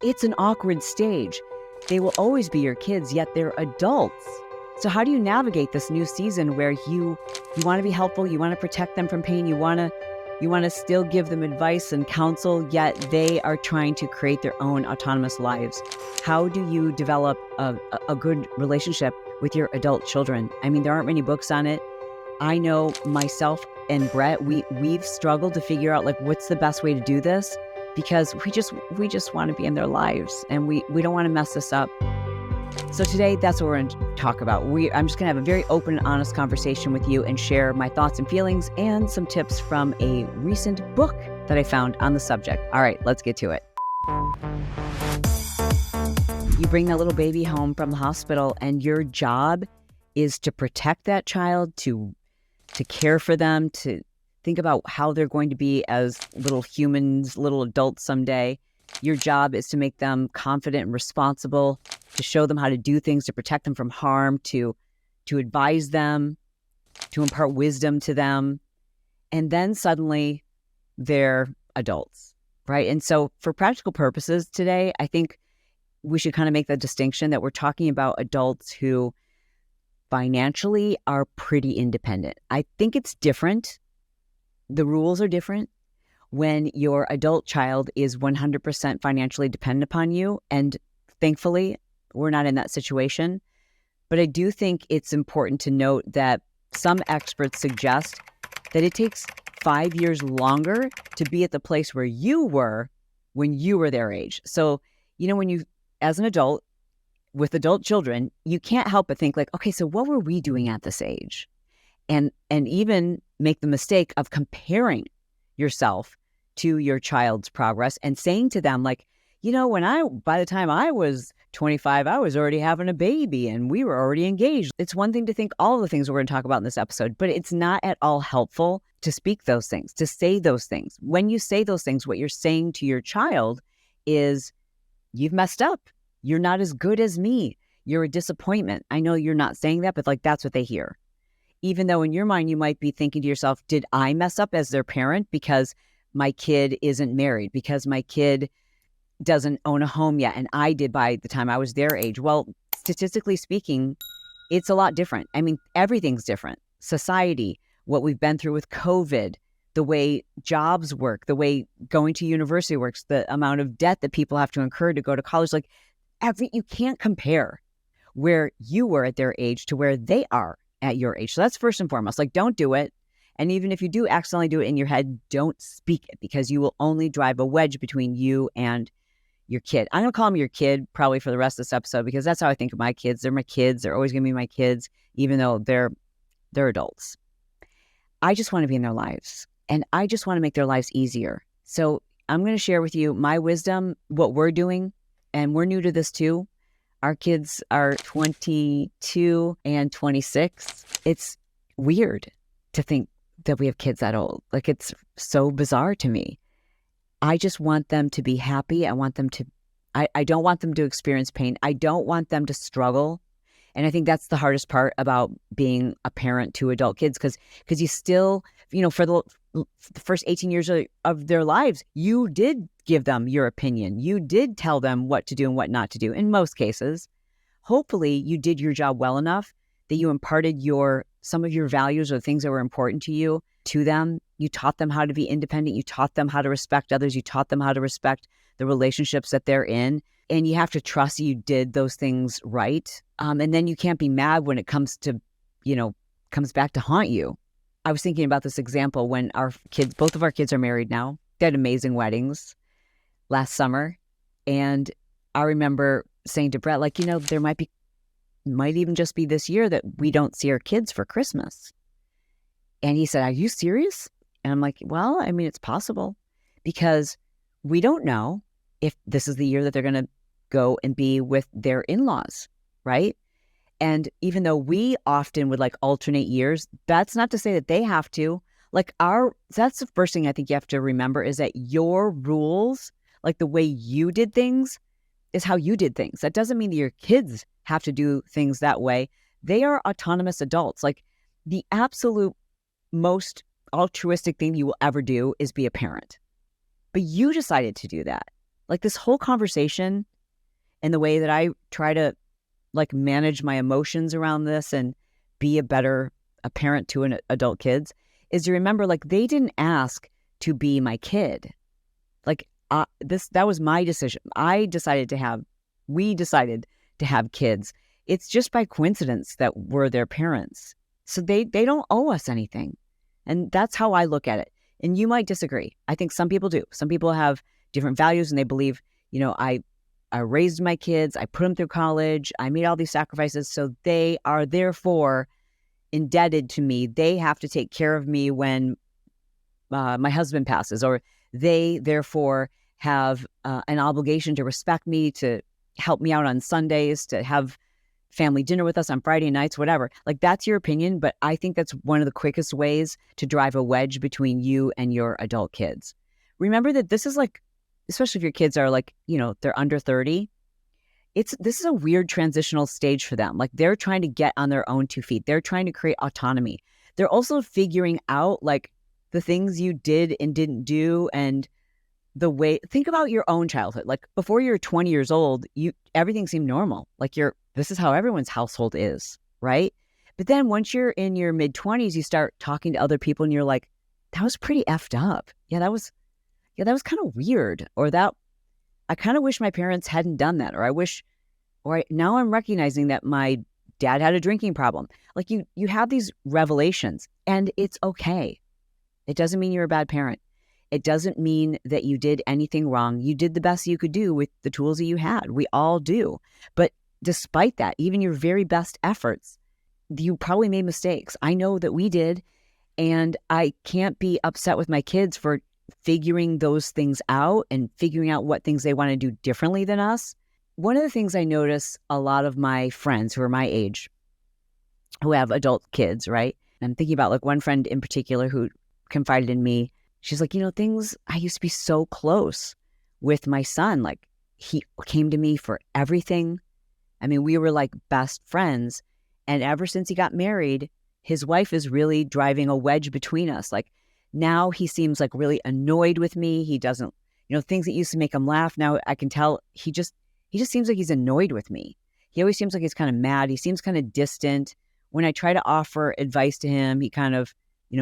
It's an awkward stage. They will always be your kids, yet they're adults. So how do you navigate this new season where you want to be helpful, you want to protect them from pain, you want to still give them advice and counsel, yet they are trying to create their own autonomous lives? How do you develop a good relationship with your adult children? I mean, there aren't many books on it. I know myself and Brett, we've struggled to figure out like what's the best way to do this, because we just want to be in their lives and we don't want to mess this up. So today, that's what we're going to talk about. I'm just going to have a very open and honest conversation with you and share my thoughts and feelings and some tips from a recent book that I found on the subject. All right, let's get to it. You bring that little baby home from the hospital and your job is to protect that child, to care for them, to think about how they're going to be as little humans, little adults someday. Your job is to make them confident and responsible, to show them how to do things, to protect them from harm, to advise them, to impart wisdom to them. And then suddenly they're adults, right? And so for practical purposes today, I think we should kind of make the distinction that we're talking about adults who financially are pretty independent. I think it's different. The rules are different when your adult child is 100% financially dependent upon you. And thankfully, we're not in that situation. But I do think it's important to note that some experts suggest that it takes 5 years longer to be at the place where you were when you were their age. So, when you, as an adult with adult children, you can't help but think like, okay, so what were we doing at this age? And even make the mistake of comparing yourself to your child's progress and saying to them like, by the time I was 25, I was already having a baby and we were already engaged. It's one thing to think all of the things we're going to talk about in this episode, but it's not at all helpful to speak those things, to say those things. When you say those things, what you're saying to your child is, you've messed up. You're not as good as me. You're a disappointment. I know you're not saying that, but like that's what they hear. Even though in your mind, you might be thinking to yourself, did I mess up as their parent because my kid isn't married, because my kid doesn't own a home yet, and I did by the time I was their age? Well, statistically speaking, it's a lot different. I mean, everything's different. Society, what we've been through with COVID, the way jobs work, the way going to university works, the amount of debt that people have to incur to go to college, like you can't compare where you were at their age to where they are at your age. So that's first and foremost, like don't do it. And even if you do accidentally do it in your head, don't speak it, because you will only drive a wedge between you and your kid. I'm going to call them your kid probably for the rest of this episode, because that's how I think of my kids. They're my kids. They're always going to be my kids, even though they're adults. I just want to be in their lives, and I just want to make their lives easier. So I'm going to share with you my wisdom, what we're doing, and we're new to this too. Our kids are 22 and 26. It's weird to think that we have kids that old. Like, it's so bizarre to me. I just want them to be happy. I don't want them to experience pain. I don't want them to struggle. And I think that's the hardest part about being a parent to adult kids, because you still, for the first 18 years of their lives, you did give them your opinion. You did tell them what to do and what not to do in most cases. Hopefully you did your job well enough that you imparted some of your values or things that were important to you to them. You taught them how to be independent. You taught them how to respect others. You taught them how to respect the relationships that they're in. And you have to trust you did those things right. And then you can't be mad when it comes back to haunt you. I was thinking about this example when both of our kids are married now. They had amazing weddings last summer. And I remember saying to Brett, like, there might even just be this year that we don't see our kids for Christmas. And he said, are you serious? And I'm like, well, I mean, it's possible, because we don't know if this is the year that they're going to go and be with their in-laws, right? And even though we often would like alternate years, that's not to say that they have to. That's the first thing I think you have to remember, is that your rules, like the way you did things, is how you did things. That doesn't mean that your kids have to do things that way. They are autonomous adults. Like, the absolute most altruistic thing you will ever do is be a parent. But you decided to do that. Like this whole conversation and the way that I try to like manage my emotions around this and be a parent to an adult kids is to remember, like, they didn't ask to be my kid. Like that was my decision. We decided to have kids. It's just by coincidence that we're their parents. So they don't owe us anything. And that's how I look at it. And you might disagree. I think some people do. Some people have different values and they believe, I raised my kids, I put them through college, I made all these sacrifices, so they are therefore indebted to me. They have to take care of me when my husband passes, or they therefore have an obligation to respect me, to help me out on Sundays, to have family dinner with us on Friday nights, whatever. Like, that's your opinion, but I think that's one of the quickest ways to drive a wedge between you and your adult kids. Remember that this is like, especially if your kids are like, they're under 30, this is a weird transitional stage for them. Like, they're trying to get on their own 2 feet. They're trying to create autonomy. They're also figuring out like the things you did and didn't do, and the way, think about your own childhood. Like, before you're 20 years old, everything seemed normal. Like, this is how everyone's household is, right? But then once you're in your mid-20s, you start talking to other people and you're like, that was pretty effed up. Yeah, that was kind of weird. Or that, I kind of wish my parents hadn't done that. Or now I'm recognizing that my dad had a drinking problem. Like, you have these revelations, and it's okay. It doesn't mean you're a bad parent. It doesn't mean that you did anything wrong. You did the best you could do with the tools that you had. We all do. But despite that, even your very best efforts, you probably made mistakes. I know that we did. And I can't be upset with my kids for figuring those things out and figuring out what things they want to do differently than us. One of the things I notice a lot of my friends who are my age, who have adult kids, right? I'm thinking about like one friend in particular who confided in me. She's like, I used to be so close with my son. Like, he came to me for everything. I mean, we were like best friends. And ever since he got married, his wife is really driving a wedge between us. Like, now he seems like really annoyed with me. He doesn't, things that used to make him laugh. Now I can tell he just seems like he's annoyed with me. He always seems like he's kind of mad. He seems kind of distant. When I try to offer advice to him, he kind of,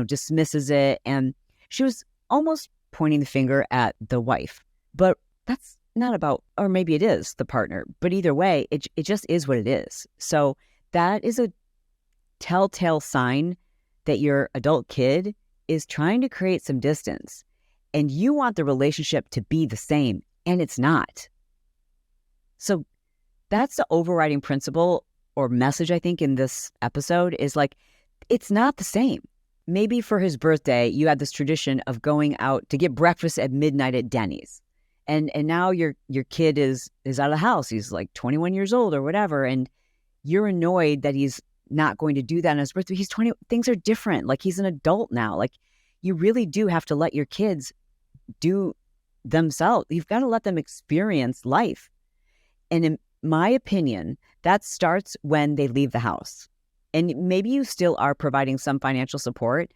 dismisses it. And she was almost pointing the finger at the wife. But that's not about, or maybe it is the partner. But either way, it just is what it is. So that is a telltale sign that your adult kid is trying to create some distance. And you want the relationship to be the same, and it's not. So that's the overriding principle or message, I think, in this episode is like, it's not the same. Maybe for his birthday, you had this tradition of going out to get breakfast at midnight at Denny's. And now your kid is out of the house. He's like 21 years old or whatever. And you're annoyed that he's not going to do that on his birthday. He's 20. Things are different. Like, he's an adult now. Like, you really do have to let your kids do themselves. You've got to let them experience life. And in my opinion, that starts when they leave the house. And maybe you still are providing some financial support,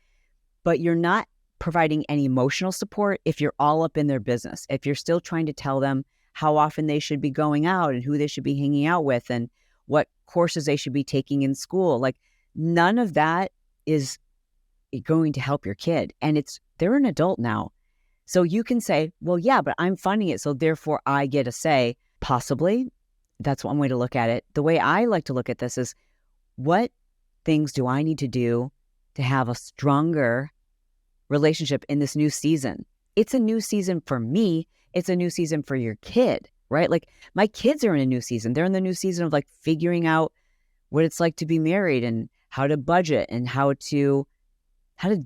but you're not providing any emotional support if you're all up in their business. If you're still trying to tell them how often they should be going out and who they should be hanging out with and what courses they should be taking in school. Like, none of that is going to help your kid. And they're an adult now. So you can say, well, yeah, but I'm funding it, so therefore I get a say. Possibly. That's one way to look at it. The way I like to look at this is, what things do I need to do to have a stronger relationship in this new season? It's a new season for me. It's a new season for your kid, right? Like, my kids are in a new season. They're in the new season of like figuring out what it's like to be married and how to budget and how to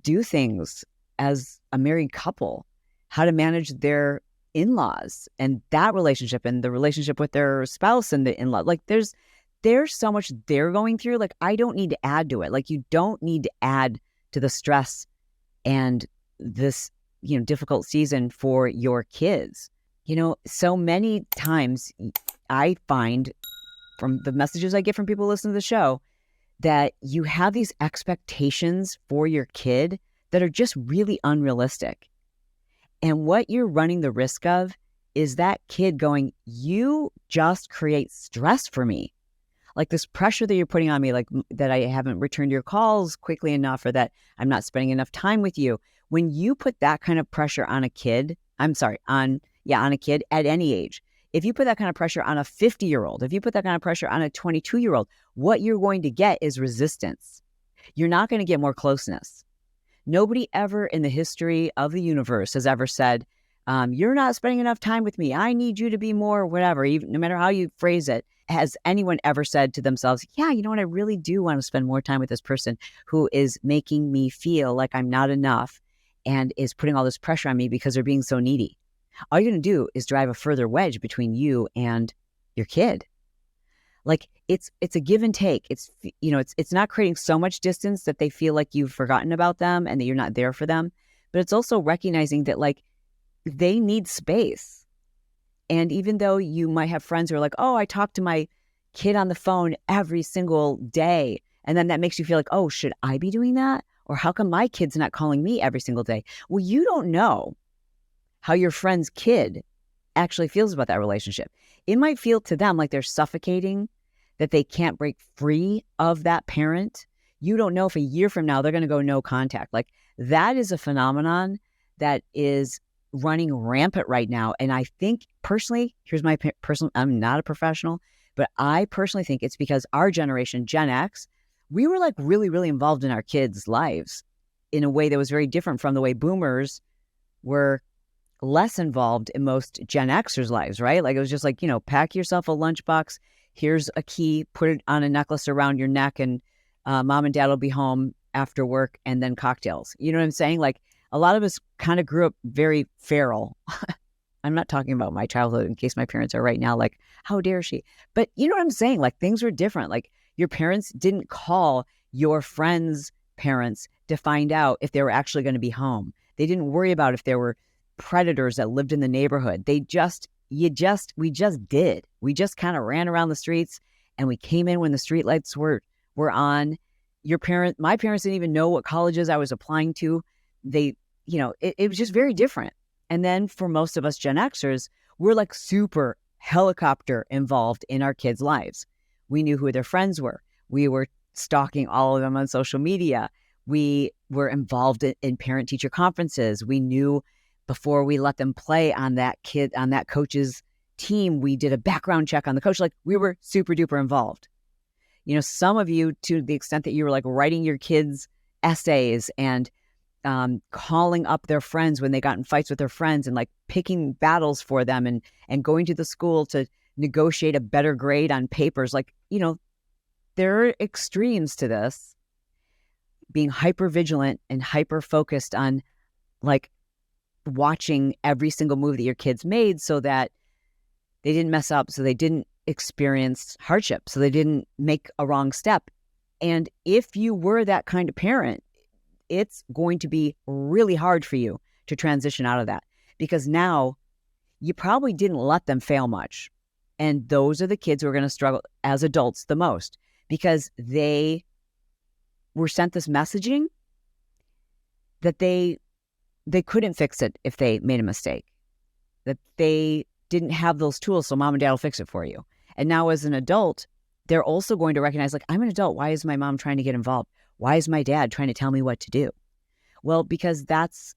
do things as a married couple, how to manage their in-laws and that relationship and the relationship with their spouse and the in-law. Like, there's so much they're going through. Like, I don't need to add to it. Like, you don't need to add to the stress and this, difficult season for your kids. So many times I find from the messages I get from people listening to the show that you have these expectations for your kid that are just really unrealistic. And what you're running the risk of is that kid going, you just create stress for me. Like this pressure that you're putting on me, like that I haven't returned your calls quickly enough, or that I'm not spending enough time with you. When you put that kind of pressure on a kid, on a kid at any age, if you put that kind of pressure on a 50-year-old, if you put that kind of pressure on a 22-year-old, what you're going to get is resistance. You're not going to get more closeness. Nobody ever in the history of the universe has ever said, you're not spending enough time with me. I need you to be more, whatever, even, no matter how you phrase it. Has anyone ever said to themselves, yeah, you know what? I really do want to spend more time with this person who is making me feel like I'm not enough and is putting all this pressure on me because they're being so needy. All you're going to do is drive a further wedge between you and your kid. Like it's a give and take. It's not creating so much distance that they feel like you've forgotten about them and that you're not there for them. But it's also recognizing that like they need space. And even though you might have friends who are like, oh, I talk to my kid on the phone every single day. And then that makes you feel like, oh, should I be doing that? Or how come my kid's not calling me every single day? Well, you don't know how your friend's kid actually feels about that relationship. It might feel to them like they're suffocating, that they can't break free of that parent. You don't know if a year from now they're going to go no contact. Like that is a phenomenon that is running rampant right now. And I think personally, here's my personal, I'm not a professional, but I personally think it's because our generation, Gen X, we were like really, really involved in our kids' lives in a way that was very different from the way boomers were less involved in most Gen Xers' lives, right? Like it was just like, pack yourself a lunchbox. Here's a key, put it on a necklace around your neck, and mom and dad will be home after work, and then cocktails. You know what I'm saying? Like a lot of us kind of grew up very feral. I'm not talking about my childhood in case my parents are right now like, how dare she? But you know what I'm saying? Like things were different. Like your parents didn't call your friends' parents to find out if they were actually going to be home. They didn't worry about if there were predators that lived in the neighborhood. We just did. We just kind of ran around the streets and we came in when the streetlights were on. My parents didn't even know what colleges I was applying to. It was just very different. And then for most of us Gen Xers, we're like super helicopter involved in our kids' lives. We knew who their friends were. We were stalking all of them on social media. We were involved in parent-teacher conferences. We knew before we let them play on that coach's team, we did a background check on the coach. Like we were super duper involved. Some of you, to the extent that you were like writing your kids' essays and calling up their friends when they got in fights with their friends and like picking battles for them and going to the school to negotiate a better grade on papers. Like, there are extremes to this. Being hyper vigilant and hyper focused on like watching every single move that your kids made so that they didn't mess up, so they didn't experience hardship, so they didn't make a wrong step. And if you were that kind of parent, it's going to be really hard for you to transition out of that, because now you probably didn't let them fail much. And those are the kids who are going to struggle as adults the most, because they were sent this messaging that they couldn't fix it if they made a mistake, that they didn't have those tools, so mom and dad will fix it for you. And now as an adult, they're also going to recognize, like, I'm an adult. Why is my mom trying to get involved? Why is my dad trying to tell me what to do? Well, because that's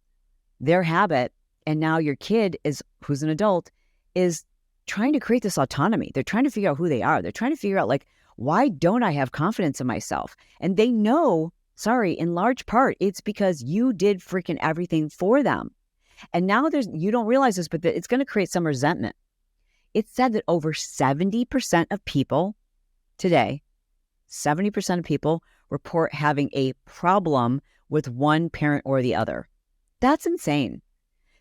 their habit. And now your kid who's an adult is trying to create this autonomy. They're trying to figure out who they are. They're trying to figure out, like, why don't I have confidence in myself? And they know, in large part, it's because you did freaking everything for them. And now you don't realize this, but it's going to create some resentment. It's said that over 70% of people today, 70% of people report having a problem with one parent or the other. That's insane.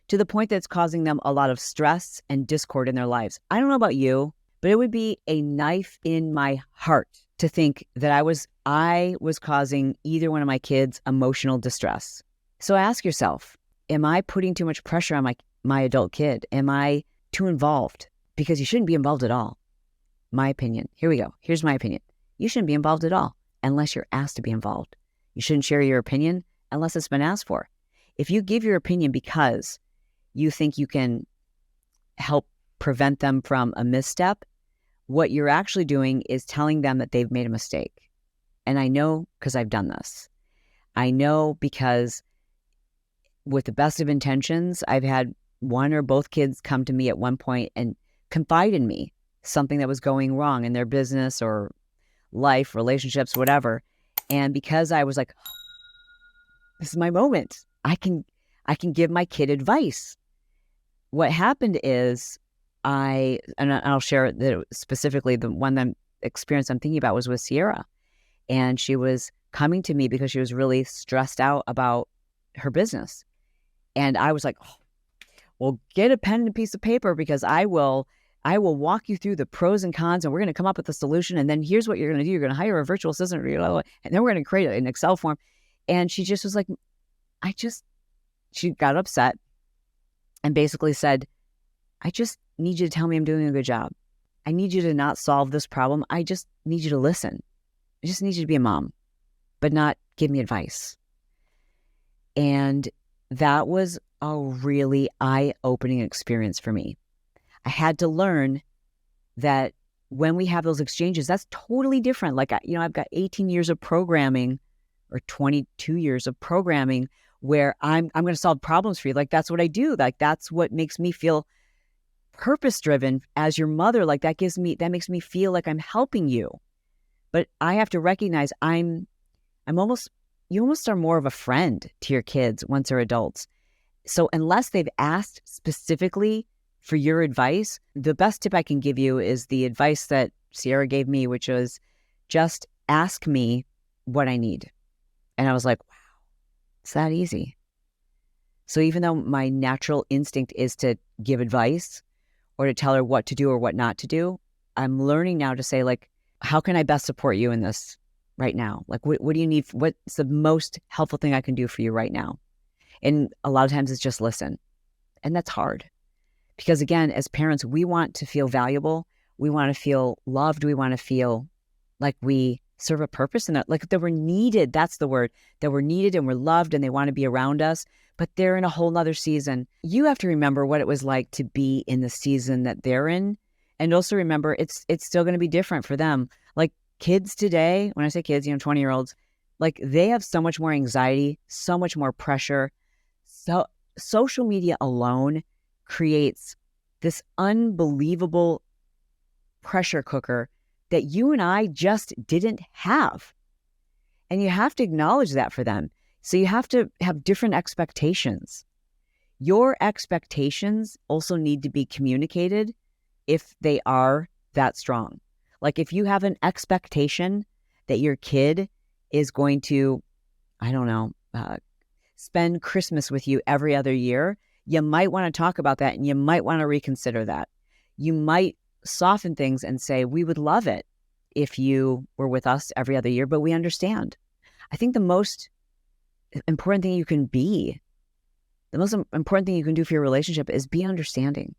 To the point that it's causing them a lot of stress and discord in their lives. I don't know about you, but it would be a knife in my heart to think that I was causing either one of my kids emotional distress. So ask yourself, am I putting too much pressure on my adult kid? Am I too involved? Because you shouldn't be involved at all. My opinion. Here we go. Here's my opinion. You shouldn't be involved at all unless you're asked to be involved. You shouldn't share your opinion unless it's been asked for. If you give your opinion because you think you can help prevent them from a misstep, what you're actually doing is telling them that they've made a mistake. And I know because I've done this. I know because with the best of intentions, I've had one or both kids come to me at one point and confide in me something that was going wrong in their business or life, relationships, whatever. And because I was like, this is my moment. I can give my kid advice. What happened is I'll share that specifically the one experience I'm thinking about was with Sierra. And she was coming to me because she was really stressed out about her business. And I was like, oh, well, get a pen and a piece of paper because I will walk you through the pros and cons and we're going to come up with a solution. And then here's what you're going to do. You're going to hire a virtual assistant, and then we're going to create an Excel form. And she just was like, she got upset and basically said, I just need you to tell me I'm doing a good job. I need you to not solve this problem. I just need you to listen. I just need you to be a mom, but not give me advice. And that was a really eye-opening experience for me. I had to learn that when we have those exchanges, that's totally different. Like, I've got 18 years of programming or 22 years of programming where I'm going to solve problems for you. Like, that's what I do. Like, that's what makes me feel purpose-driven as your mother. Like, that makes me feel like I'm helping you. But I have to recognize you almost are more of a friend to your kids once they're adults. So unless they've asked specifically for your advice, the best tip I can give you is the advice that Sierra gave me, which was just ask me what I need. And I was like, wow, it's that easy. So even though my natural instinct is to give advice or to tell her what to do or what not to do, I'm learning now to say, like, how can I best support you in this right now? Like, what do you need? What's the most helpful thing I can do for you right now? And a lot of times it's just listen. And that's hard. Because again, as parents, we want to feel valuable. We want to feel loved. We want to feel like we serve a purpose and like that we're needed. That's the word, that we're needed and we're loved and they want to be around us, but they're in a whole nother season. You have to remember what it was like to be in the season that they're in. And also remember, it's still going to be different for them. Like kids today, when I say kids, 20-year-olds, like they have so much more anxiety, so much more pressure. So social media alone creates this unbelievable pressure cooker that you and I just didn't have. And you have to acknowledge that for them. So you have to have different expectations. Your expectations also need to be communicated if they are that strong. Like if you have an expectation that your kid is going to, spend Christmas with you every other year, you might want to talk about that and you might want to reconsider that. You might soften things and say, we would love it if you were with us every other year, but we understand. I think the most important thing you can be, the most important thing you can do for your relationship is be understanding.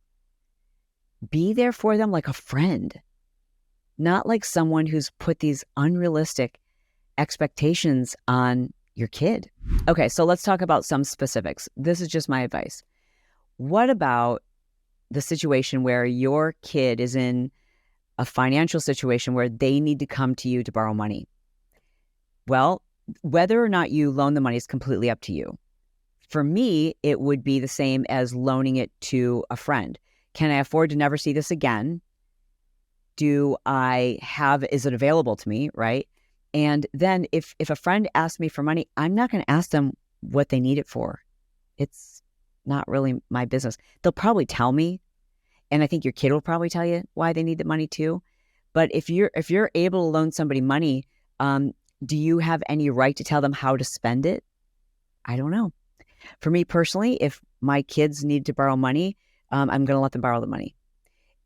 Be there for them like a friend, not like someone who's put these unrealistic expectations on your kid. Okay, so let's talk about some specifics. This is just my advice. What about the situation where your kid is in a financial situation where they need to come to you to borrow money? Well, whether or not you loan the money is completely up to you. For me, it would be the same as loaning it to a friend. Can I afford to never see this again? Is it available to me, right? And then if a friend asks me for money, I'm not going to ask them what they need it for. It's not really my business. They'll probably tell me, and I think your kid will probably tell you why they need the money too. But if you're able to loan somebody money, do you have any right to tell them how to spend it? I don't know. For me personally, if my kids need to borrow money, I'm going to let them borrow the money.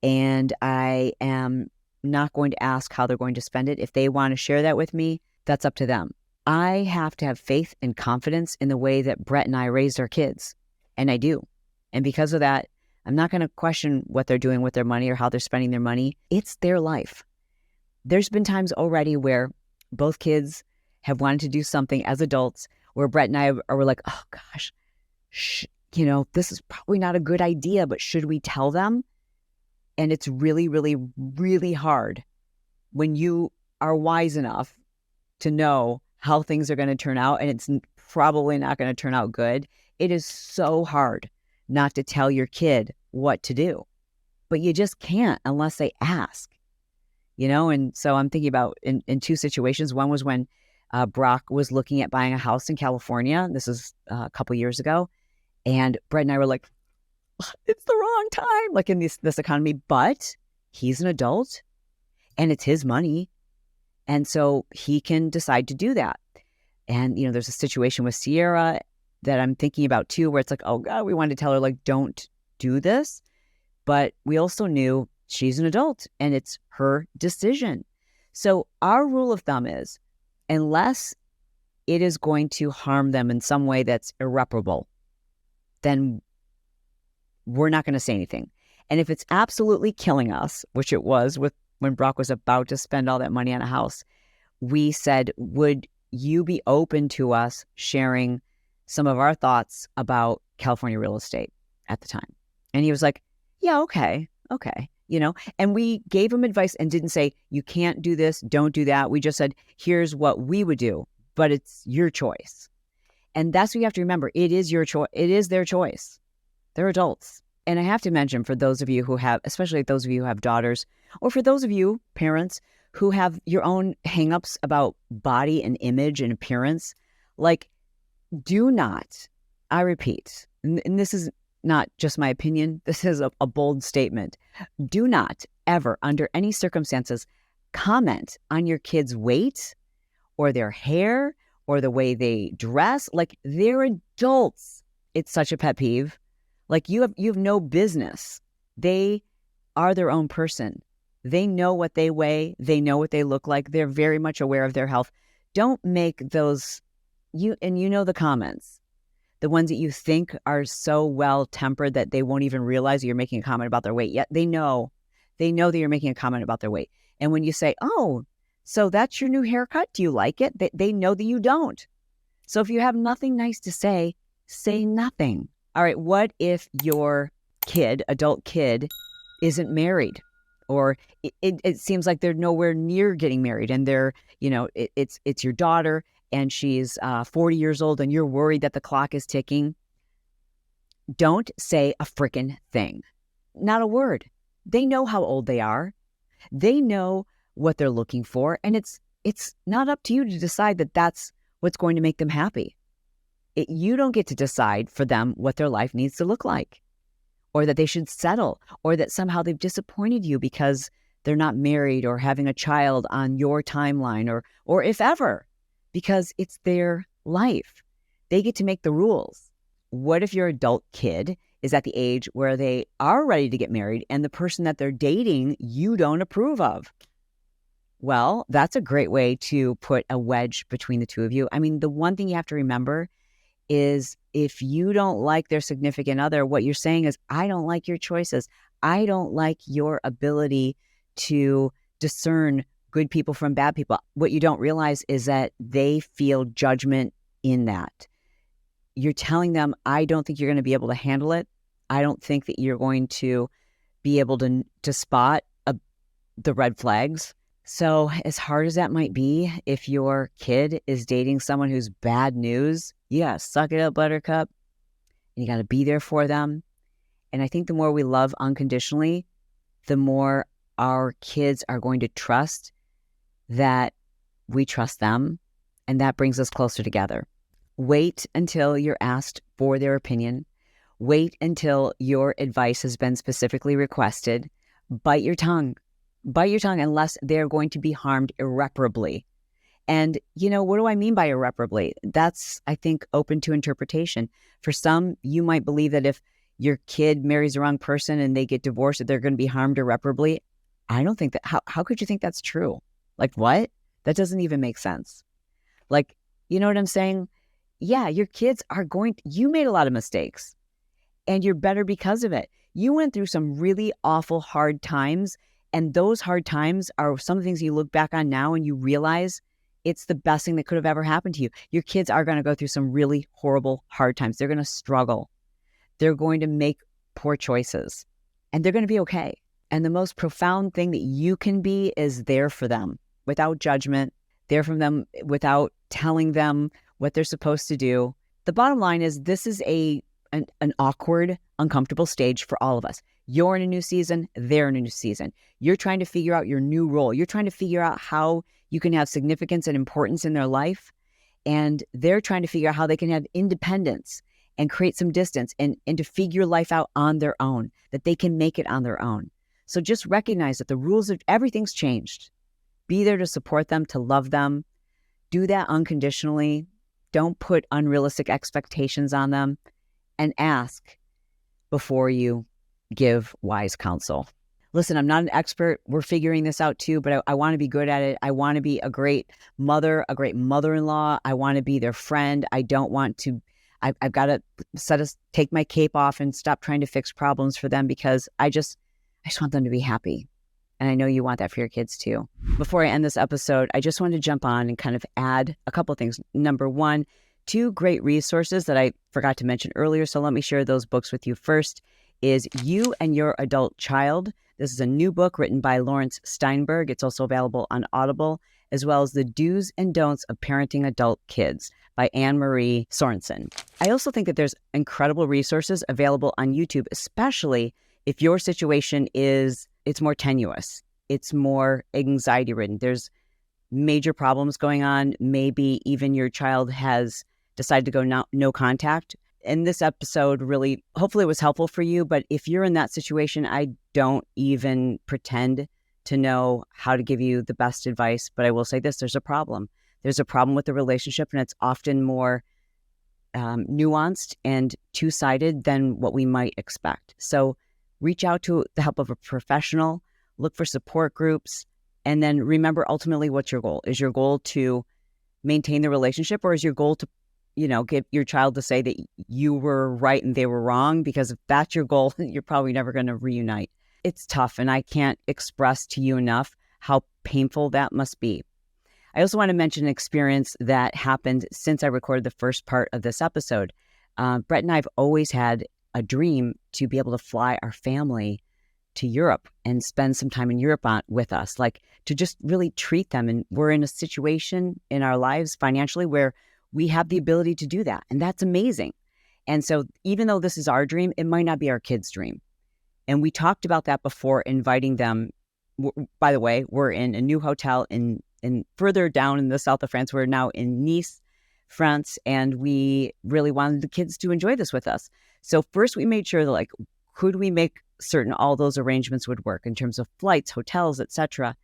And I am not going to ask how they're going to spend it. If they want to share that with me, that's up to them. I have to have faith and confidence in the way that Brett and I raised our kids. And I do. And because of that, I'm not going to question what they're doing with their money or how they're spending their money. It's their life. There's been times already where both kids have wanted to do something as adults where Brett and I were like, oh gosh, this is probably not a good idea, but should we tell them? And it's really, really, really hard when you are wise enough to know how things are going to turn out, and it's probably not going to turn out good. It is so hard not to tell your kid what to do, but you just can't unless they ask, And so I'm thinking about in two situations. One was when Brock was looking at buying a house in California. This is a couple years ago. And Brett and I were like, it's the wrong time, like in this economy, but he's an adult and it's his money. And so he can decide to do that. And, there's a situation with Sierra that I'm thinking about too, where it's like, oh God, we wanted to tell her, like, don't do this. But we also knew she's an adult and it's her decision. So our rule of thumb is, unless it is going to harm them in some way that's irreparable, then we're not going to say anything. And if it's absolutely killing us, which it was when Brock was about to spend all that money on a house, we said, would you be open to us sharing some of our thoughts about California real estate at the time? And he was like, yeah, okay. And we gave him advice and didn't say, you can't do this, don't do that. We just said, here's what we would do, but it's your choice. And that's what you have to remember. It is your choice. It is their choice. They're adults. And I have to mention, for those of you who have, especially those of you who have daughters, or for those of you parents who have your own hangups about body and image and appearance, like, do not, I repeat, and this is not just my opinion, this is a bold statement. Do not ever, under any circumstances, comment on your kids' weight or their hair or the way they dress. Like, they're adults. It's such a pet peeve. Like, you have no business. They are their own person. They know what they weigh. They know what they look like. They're very much aware of their health. Don't make those, the comments, the ones that you think are so well-tempered that they won't even realize you're making a comment about their weight. Yet they know that you're making a comment about their weight. And when you say, oh, so that's your new haircut, do you like it? They know that you don't. So if you have nothing nice to say nothing. All right, what if your adult kid, isn't married? Or it seems like they're nowhere near getting married, and they're, it's your daughter and she's 40 years old and you're worried that the clock is ticking. Don't say a freaking thing. Not a word. They know how old they are. They know what they're looking for. And it's not up to you to decide that that's what's going to make them happy. You don't get to decide for them what their life needs to look like, or that they should settle, or that somehow they've disappointed you because they're not married or having a child on your timeline, or if ever, because it's their life. They get to make the rules. What if your adult kid is at the age where they are ready to get married and the person that they're dating you don't approve of? Well, that's a great way to put a wedge between the two of you. I mean, the one thing you have to remember is, if you don't like their significant other, what you're saying is, I don't like your choices. I don't like your ability to discern good people from bad people. What you don't realize is that they feel judgment in that. You're telling them, I don't think you're going to be able to handle it. I don't think that you're going to be able to spot the red flags. So as hard as that might be, if your kid is dating someone who's bad news, you got to suck it up, buttercup. And you got to be there for them. And I think the more we love unconditionally, the more our kids are going to trust that we trust them. And that brings us closer together. Wait until you're asked for their opinion. Wait until your advice has been specifically requested. Bite your tongue. Bite your tongue unless they're going to be harmed irreparably. And, what do I mean by irreparably? That's, I think, open to interpretation. For some, you might believe that if your kid marries the wrong person and they get divorced, that they're going to be harmed irreparably. I don't think that. How could you think that's true? Like, what? That doesn't even make sense. Like, you know what I'm saying? Yeah, your kids you made a lot of mistakes and you're better because of it. You went through some really awful, hard times. And those hard times are some of the things you look back on now and you realize it's the best thing that could have ever happened to you. Your kids are going to go through some really horrible, hard times. They're going to struggle. They're going to make poor choices, and they're going to be okay. And the most profound thing that you can be is there for them without judgment, there for them without telling them what they're supposed to do. The bottom line is this is an awkward, uncomfortable stage for all of us. You're in a new season, they're in a new season. You're trying to figure out your new role. You're trying to figure out how you can have significance and importance in their life. And they're trying to figure out how they can have independence and create some distance and to figure life out on their own, that they can make it on their own. So just recognize that the rules of everything's changed. Be there to support them, to love them. Do that unconditionally. Don't put unrealistic expectations on them, and ask before you give wise counsel. Listen, I'm not an expert. We're figuring this out too, but I want to be good at it. I want to be a great mother, a great mother-in-law. I want to be their friend. I don't want to, I've got to take my cape off and stop trying to fix problems for them, because I just want them to be happy. And I know you want that for your kids too. Before I end this episode, I just wanted to jump on and kind of add a couple of things. Number one, 2 great resources that I forgot to mention earlier, so let me share those books with you. First is You and Your Adult Child. This is a new book written by Lawrence Steinberg. It's also available on Audible, as well as The Do's and Don'ts of Parenting Adult Kids by Anne-Marie Sorensen. I also think that there's incredible resources available on YouTube, especially if your situation it's more tenuous, it's more anxiety-ridden. There's major problems going on. Maybe even your child has decided to go no contact. And this episode really, hopefully it was helpful for you. But if you're in that situation, I don't even pretend to know how to give you the best advice. But I will say this, there's a problem. There's a problem with the relationship, and it's often more nuanced and two-sided than what we might expect. So reach out to the help of a professional, look for support groups, and then remember ultimately what's your goal. Is your goal to maintain the relationship, or is your goal to, get your child to say that you were right and they were wrong? Because if that's your goal, you're probably never going to reunite. It's tough, and I can't express to you enough how painful that must be. I also want to mention an experience that happened since I recorded the first part of this episode. Brett and I have always had a dream to be able to fly our family to Europe and spend some time in Europe with us, like to just really treat them. And we're in a situation in our lives financially where we have the ability to do that. And that's amazing. And so even though this is our dream, it might not be our kids' dream. And we talked about that before inviting them. By the way, we're in a new hotel in further down in the south of France. We're now in Nice, France, and we really wanted the kids to enjoy this with us. So first we made sure that, could we make certain all those arrangements would work in terms of flights, hotels, etc.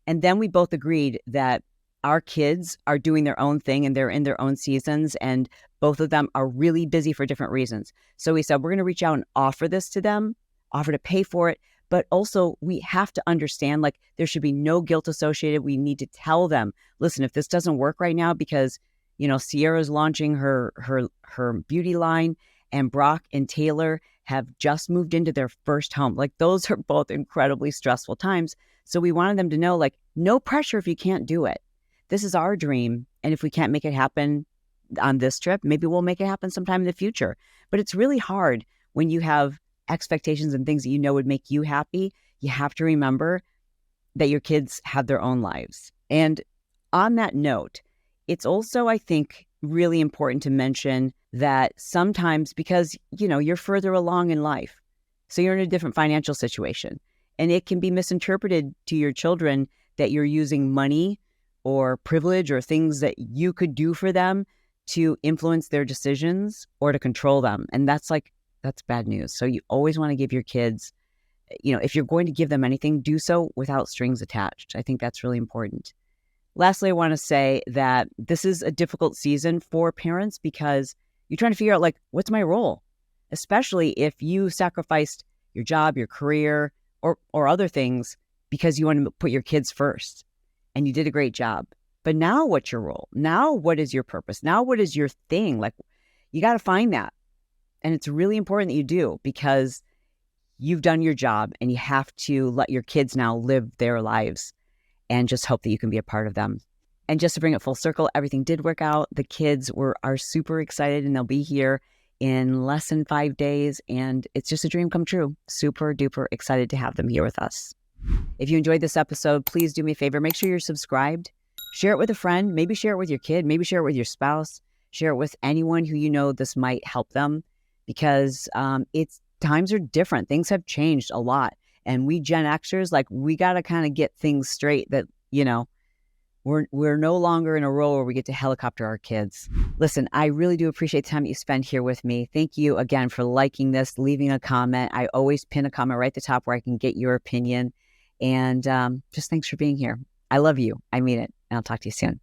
And then we both agreed that our kids are doing their own thing and they're in their own seasons, and both of them are really busy for different reasons. So we said, we're going to reach out and offer this to them, offer to pay for it, but also we have to understand, there should be no guilt associated. We need to tell them, listen, if this doesn't work right now because, Sierra's launching her beauty line, and Brock and Taylor have just moved into their first home. Those are both incredibly stressful times. So we wanted them to know, no pressure if you can't do it. This is our dream. And if we can't make it happen on this trip, maybe we'll make it happen sometime in the future. But it's really hard when you have expectations and things that would make you happy. You have to remember that your kids have their own lives. And on that note, it's also, I think, really important to mention that sometimes, because, you're further along in life, so you're in a different financial situation, and it can be misinterpreted to your children that you're using money or privilege or things that you could do for them to influence their decisions or to control them. And that's bad news. So you always want to give your kids, if you're going to give them anything, do so without strings attached. I think that's really important. Lastly, I want to say that this is a difficult season for parents because you're trying to figure out, what's my role? Especially if you sacrificed your job, your career, or other things because you want to put your kids first. And you did a great job. But now what's your role? Now what is your purpose? Now what is your thing? You got to find that. And it's really important that you do, because you've done your job and you have to let your kids now live their lives and just hope that you can be a part of them. And just to bring it full circle, everything did work out. The kids are super excited, and they'll be here in less than 5 days, and it's just a dream come true. Super duper excited to have them here with us. If you enjoyed this episode, please do me a favor. Make sure you're subscribed. Share it with a friend. Maybe share it with your kid. Maybe share it with your spouse. Share it with anyone who you know this might help them, because times are different. Things have changed a lot. And we Gen Xers, like, we got to kind of get things straight that, we're no longer in a role where we get to helicopter our kids. Listen, I really do appreciate the time that you spend here with me. Thank you again for liking this, leaving a comment. I always pin a comment right at the top where I can get your opinion. And just thanks for being here. I love you. I mean it. And I'll talk to you soon.